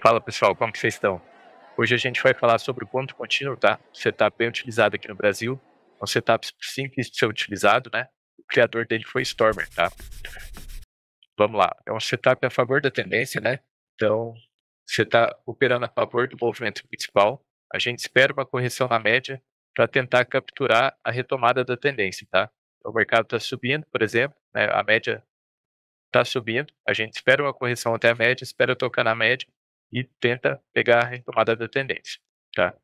Fala pessoal, como que vocês estão? Hoje a gente vai falar sobre o ponto contínuo, tá? Setup bem utilizado aqui no Brasil. É um setup simples de ser utilizado, né? O criador dele foi Stormer, tá? Vamos lá. É um setup a favor da tendência, né? Então, você está operando a favor do movimento principal. A gente espera uma correção na média para tentar capturar a retomada da tendência, tá? O mercado está subindo, por exemplo, né? A média está subindo, a gente espera uma correção até a média, espera tocar na média e tenta pegar a retomada da tendência, tá?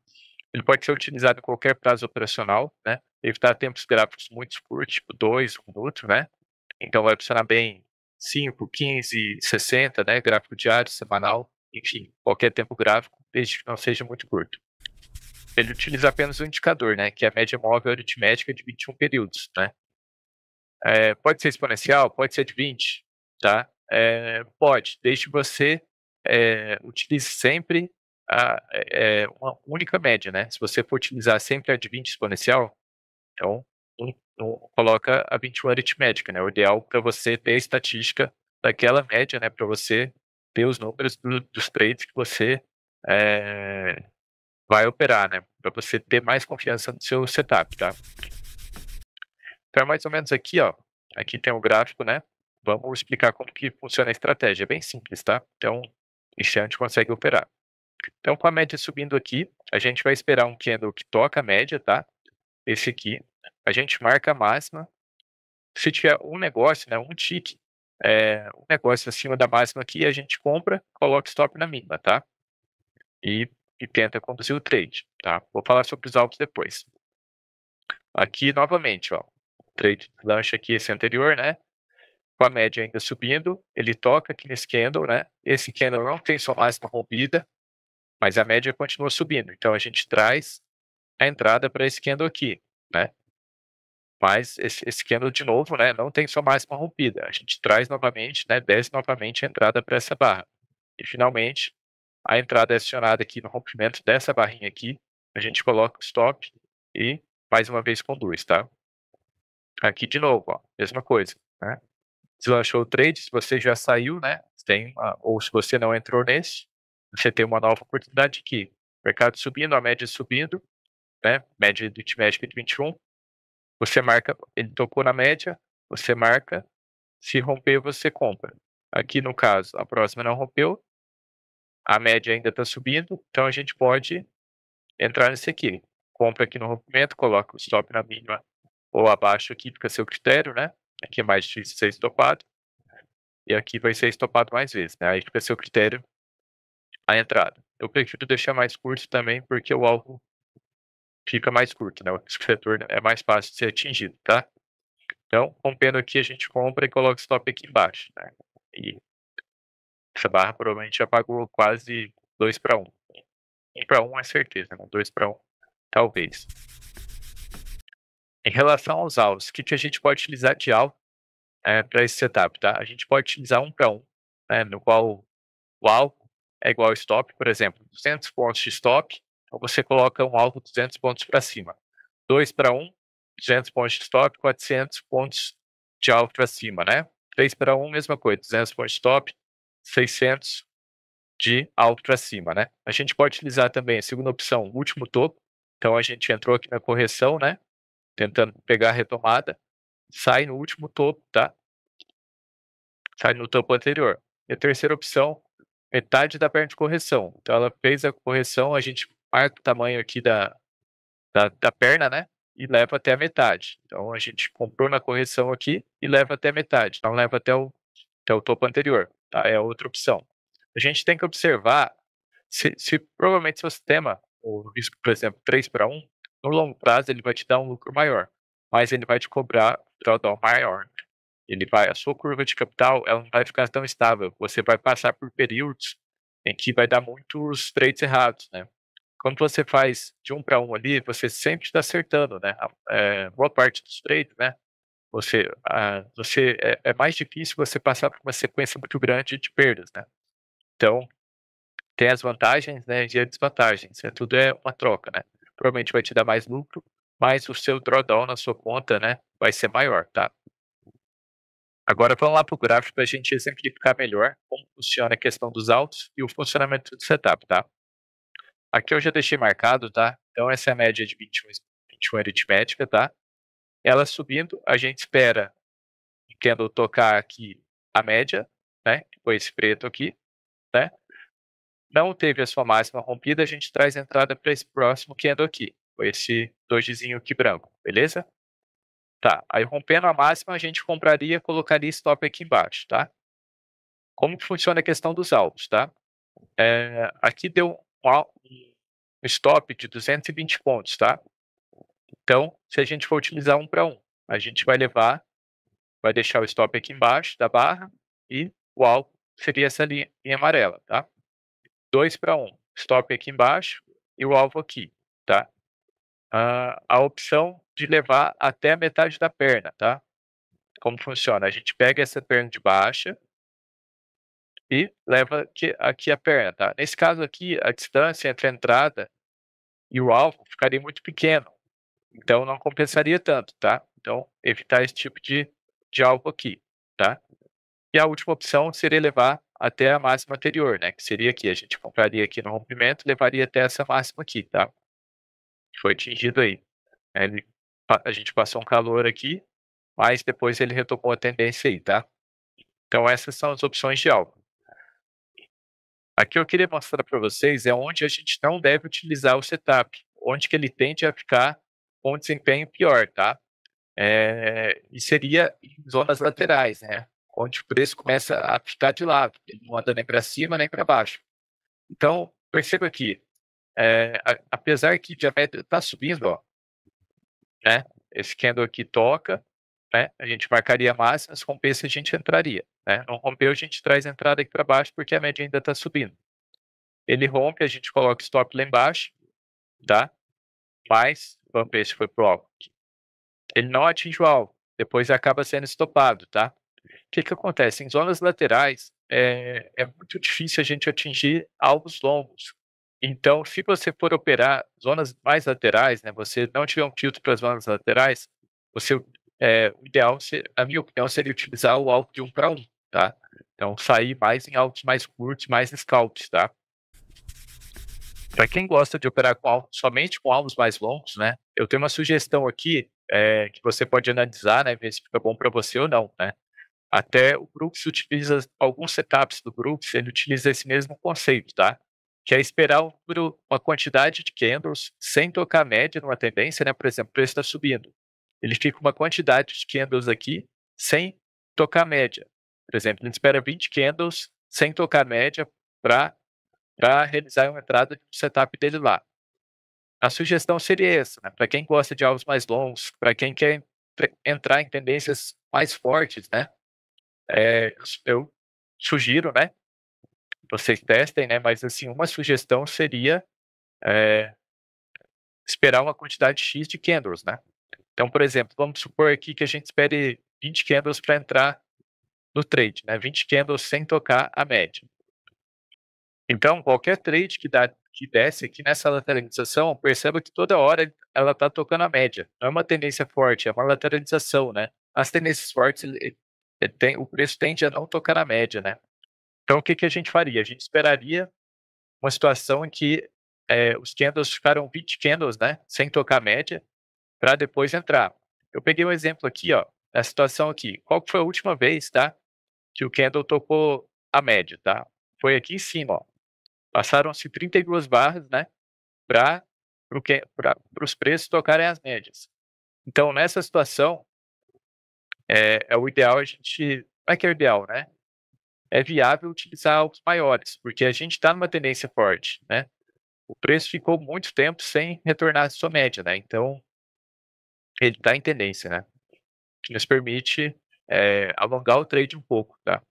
Ele pode ser utilizado em qualquer prazo operacional, né? Evitar tempos gráficos muito curtos, tipo 2 minutos, né? Então vai funcionar bem 5, 15, 60, né? Gráfico diário, semanal, enfim, qualquer tempo gráfico, desde que não seja muito curto. Ele utiliza apenas um indicador, né? Que é a média móvel aritmética de 21 períodos, né? Pode ser exponencial, pode ser de 20, tá? Pode, desde que você utilize sempre uma única média, né? Se você for utilizar sempre a de 20 exponencial, então coloca a 21 aritmética, né? O ideal para você ter a estatística daquela média, né? Para você ter os números dos trades que você é, vai operar, né? Para você ter mais confiança no seu setup, tá? Então é mais ou menos aqui, ó. Aqui tem o gráfico, né? Vamos explicar como que funciona a estratégia. É bem simples, tá? Então, isso a gente consegue operar. Então, com a média subindo aqui, a gente vai esperar um candle que toca a média, tá? Esse aqui. A gente marca a máxima. Se tiver um negócio, né? Um tick, um negócio acima da máxima aqui, a gente compra, coloca stop na mínima, tá? E, e tenta conduzir o trade, tá? Vou falar sobre os alvos depois. Aqui, novamente, ó. O trade lancha aqui esse anterior, né? Com a média ainda subindo, ele toca aqui nesse candle, né? Esse candle não tem sua máxima rompida, mas a média continua subindo. Então a gente traz a entrada para esse candle aqui, né? Mas esse candle de novo, né? Não tem sua máxima rompida. A gente traz novamente, né? Desce novamente a entrada para essa barra. E finalmente a entrada é acionada aqui no rompimento dessa barrinha aqui. A gente coloca o stop e mais uma vez conduz, tá? Aqui de novo, ó, mesma coisa, né? Deslanchou o trade, se você já saiu, né? Ou se você não entrou nesse, você tem uma nova oportunidade aqui. Mercado subindo, a média subindo, né? Média aritmética de 21. Você marca, ele tocou na média, você marca, se romper, você compra. Aqui no caso, a próxima não rompeu, a média ainda está subindo, então a gente pode entrar nesse aqui. Compra aqui no rompimento, coloca o stop na mínima ou abaixo aqui, fica a seu critério, né? Aqui é mais difícil ser estopado. E aqui vai ser estopado mais vezes, né? Aí fica a seu critério a entrada. Eu prefiro deixar mais curto também, porque o alvo fica mais curto, né? O setor é mais fácil de ser atingido, tá? Então, rompendo aqui, a gente compra e coloca o stop aqui embaixo, né? E essa barra provavelmente já pagou quase 2 para 1. 1 para 1 é certeza, né? 2 para 1, talvez. Em relação aos alvos, o que a gente pode utilizar de alvo para esse setup, tá? A gente pode utilizar 1 para 1, né? No qual o alvo é igual ao stop, por exemplo, 200 pontos de stop, então você coloca um alvo 200 pontos para cima. 2 para 1, 200 pontos de stop, 400 pontos de alvo para cima, né? 3 para 1, mesma coisa, 200 pontos de stop, 600 de alvo para cima, né? A gente pode utilizar também a segunda opção, o último topo. Então a gente entrou aqui na correção, né? Tentando pegar a retomada, sai no último topo, tá? Sai no topo anterior. E a terceira opção, metade da perna de correção. Então ela fez a correção, a gente marca o tamanho aqui da perna, né? E leva até a metade. Então a gente comprou na correção aqui e leva até a metade. Então leva até o topo anterior. Tá? É a outra opção. A gente tem que observar se provavelmente seu sistema, o risco, por exemplo, 3 para 1, no longo prazo ele vai te dar um lucro maior, mas ele vai te cobrar drawdown maior. A sua curva de capital, ela não vai ficar tão estável. Você vai passar por períodos em que vai dar muitos trades errados, né? Quando você faz de 1 para 1 ali, você sempre está acertando, né? Boa parte dos trades, né? É mais difícil você passar por uma sequência muito grande de perdas, né? Então, tem as vantagens, né, e as desvantagens. Tudo é uma troca, né? Provavelmente vai te dar mais lucro, mas o seu drawdown na sua conta, né, vai ser maior, tá? Agora vamos lá para o gráfico para a gente exemplificar melhor como funciona a questão dos altos e o funcionamento do setup, tá? Aqui eu já deixei marcado, tá? Então essa é a média de 21 aritmética, tá? Ela subindo, a gente espera o candle tocar aqui a média, né? Que foi esse preto aqui, né? Não teve a sua máxima rompida, a gente traz a entrada para esse próximo candle aqui. Foi esse dojizinho aqui branco, beleza? Tá, aí rompendo a máxima, a gente compraria e colocaria stop aqui embaixo, tá? Como que funciona a questão dos alvos, tá? Aqui deu um stop de 220 pontos, tá? Então, se a gente for utilizar 1 para 1, a gente vai deixar o stop aqui embaixo da barra e o alvo seria essa linha amarela, tá? 2 para 1, stop aqui embaixo e o alvo aqui, tá? A opção de levar até a metade da perna, tá? Como funciona? A gente pega essa perna de baixa e leva aqui a perna, tá? Nesse caso aqui, a distância entre a entrada e o alvo ficaria muito pequeno, então não compensaria tanto, tá? Então, evitar esse tipo de alvo aqui, tá? E a última opção seria levar até a máxima anterior, né? Que seria aqui, a gente compraria aqui no rompimento, levaria até essa máxima aqui, tá? Que foi atingido aí. A gente passou um calor aqui, mas depois ele retomou a tendência aí, tá? Então essas são as opções de alvo. Aqui eu queria mostrar para vocês onde a gente não deve utilizar o setup, onde que ele tende a ficar com um desempenho pior, tá? E seria em zonas laterais, né? Onde o preço começa a ficar de lado, ele não anda nem para cima nem para baixo. Então, perceba aqui, apesar que a média está subindo, ó, né? Esse candle aqui toca, né? A gente marcaria máximas, rompesse a gente entraria, né? Não rompeu, a gente traz a entrada aqui para baixo porque a média ainda está subindo. Ele rompe, a gente coloca stop lá embaixo, tá? Mas, vamos ver se foi pro alvo. Ele não atinge o alvo, depois acaba sendo estopado, tá? O que que acontece? Em zonas laterais, é muito difícil a gente atingir alvos longos. Então, se você for operar zonas mais laterais, né, você não tiver um filtro para as zonas laterais, o ideal, a minha opinião, seria utilizar o alvo de 1 para 1, tá? Então, sair mais em alvos mais curtos, mais scalps, tá? Para quem gosta de operar somente com alvos mais longos, né, eu tenho uma sugestão aqui, que você pode analisar, né, ver se fica bom para você ou não, né. Até o Brooks utiliza alguns setups do Brooks, ele utiliza esse mesmo conceito, tá, que é esperar uma quantidade de candles sem tocar a média numa tendência, né, por exemplo, o preço está subindo. Ele fica uma quantidade de candles aqui sem tocar a média. Por exemplo, ele espera 20 candles sem tocar a média para realizar uma entrada no setup dele lá. A sugestão seria essa, né, para quem gosta de alvos mais longos, para quem quer entrar em tendências mais fortes, né, eu sugiro, né, vocês testem, né, mas assim, uma sugestão seria, eh, esperar uma quantidade X de candles, né. Então, por exemplo, vamos supor aqui que a gente espere 20 candles para entrar no trade, né, 20 candles sem tocar a média. Então, qualquer trade que desce aqui nessa lateralização, perceba que toda hora ela está tocando a média. Não é uma tendência forte, é uma lateralização, né? As tendências fortes, o preço tende a não tocar na média, né? Então, o que que a gente faria? A gente esperaria uma situação em que os candles ficaram 20 candles, né? Sem tocar a média, para depois entrar. Eu peguei um exemplo aqui, ó, da situação aqui. Qual que foi a última vez, tá? Que o candle tocou a média, tá? Foi aqui em cima, ó. Passaram-se 32 barras, né, para os preços tocarem as médias. Então, nessa situação, é o ideal a gente não é que é o ideal, né, é viável utilizar os maiores, porque a gente está numa tendência forte, né. O preço ficou muito tempo sem retornar à sua média, né, então ele está em tendência, né, que nos permite, alongar o trade um pouco, tá.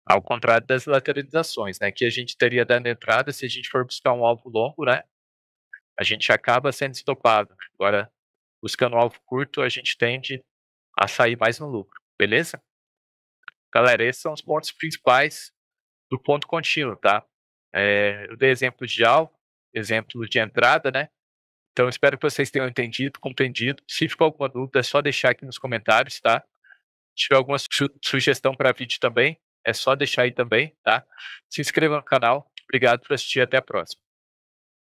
Ao contrário das lateralizações, né, que a gente teria dando entrada se a gente for buscar um alvo longo, né, a gente acaba sendo estopado. Agora, buscando um alvo curto, a gente tende a sair mais no lucro, beleza? Galera, esses são os pontos principais do ponto contínuo, tá? Eu dei exemplos de alvo, exemplo de entrada, né? Então, espero que vocês tenham entendido, compreendido. Se ficou alguma dúvida, é só deixar aqui nos comentários, tá? Se tiver alguma sugestão para vídeo também, é só deixar aí também, tá? Se inscreva no canal. Obrigado por assistir, até a próxima.